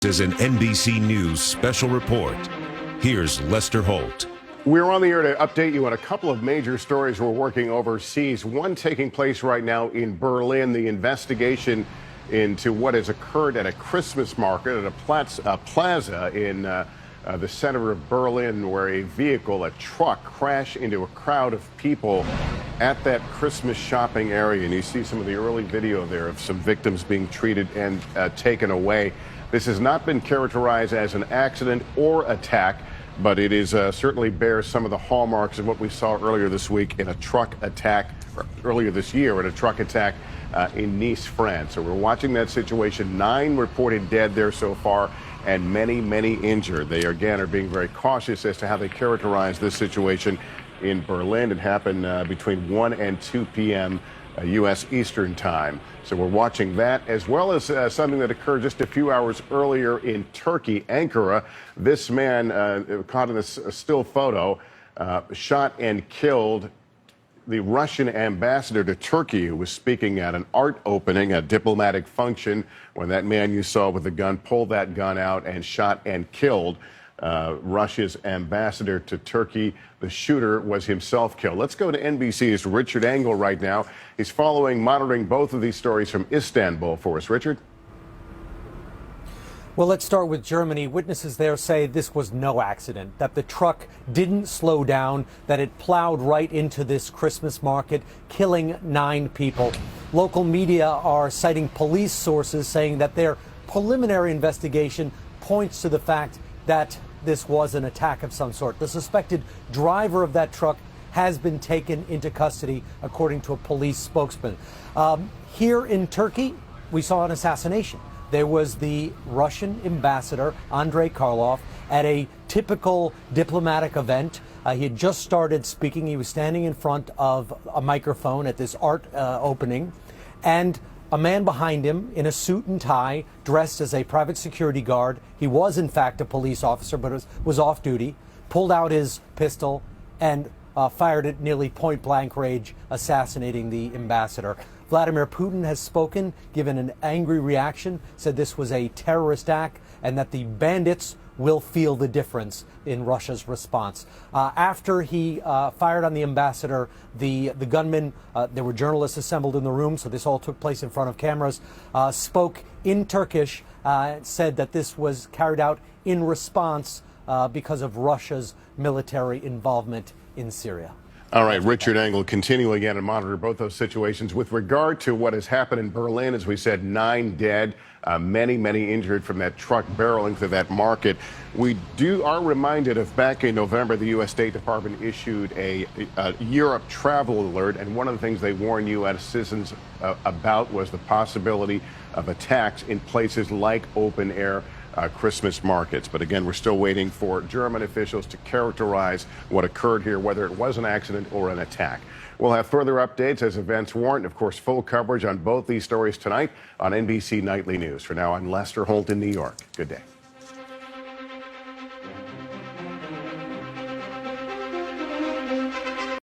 Is an NBC News special report. Here's Lester Holt. We're on the air to update you on a couple of major stories we're working overseas. One taking place right now in Berlin, the investigation into what has occurred at a Christmas market at a plaza in the center of Berlin, where a vehicle, a truck, crashed into a crowd of people at that Christmas shopping area. And you see some of the early video there of some victims being treated and taken away. This has not been characterized as an accident or attack, but it is certainly bears some of the hallmarks of what we saw earlier this week in a truck attack, or earlier this year in a truck attack in Nice, France. So we're watching that situation. 9 reported dead there so far, and many, many injured. They again are being very cautious as to how they characterize this situation in Berlin. It happened between 1 and 2 p.m. U.S. Eastern Time. So we're watching that, as well as something that occurred just a few hours earlier in Turkey, Ankara. This man, caught in this still photo, shot and killed the Russian ambassador to Turkey, who was speaking at an art opening, a diplomatic function, when that man you saw with the gun pulled that gun out and shot and killed Russia's ambassador to Turkey. The shooter was himself killed. Let's go to NBC's Richard Engel right now. He's monitoring both of these stories from Istanbul for us. Richard? Well, let's start with Germany. Witnesses there say this was no accident, that the truck didn't slow down, that it plowed right into this Christmas market, killing 9 people. Local media are citing police sources saying that their preliminary investigation points to the fact that this was an attack of some sort. The suspected driver of that truck has been taken into custody, according to a police spokesman. Here in Turkey, we saw an assassination. There was the Russian ambassador, Andrei Karlov, at a typical diplomatic event. He had just started speaking. He was standing in front of a microphone at this art opening, and a man behind him in a suit and tie, dressed as a private security guard. He was, in fact, a police officer, but was off duty, pulled out his pistol and fired at nearly point-blank range, assassinating the ambassador. Vladimir Putin has spoken, given an angry reaction, said this was a terrorist act and that the bandits will feel the difference in Russia's response. After he fired on the ambassador, the gunman, there were journalists assembled in the room, so this all took place in front of cameras, spoke in Turkish, said that this was carried out in response because of Russia's military involvement in Syria. All right, Richard Engel, continue again and monitor both those situations. With regard to what has happened in Berlin, as we said, 9 dead, many, many injured from that truck barreling through that market. We are reminded of back in November, the U.S. State Department issued a Europe travel alert, and one of the things they warned U.S. citizens about was the possibility of attacks in places like open-air Christmas markets. But again, we're still waiting for German officials to characterize what occurred here, whether it was an accident or an attack. We'll have further updates as events warrant. Of course, full coverage on both these stories tonight on NBC Nightly News. For now, I'm Lester Holt in New York. Good day.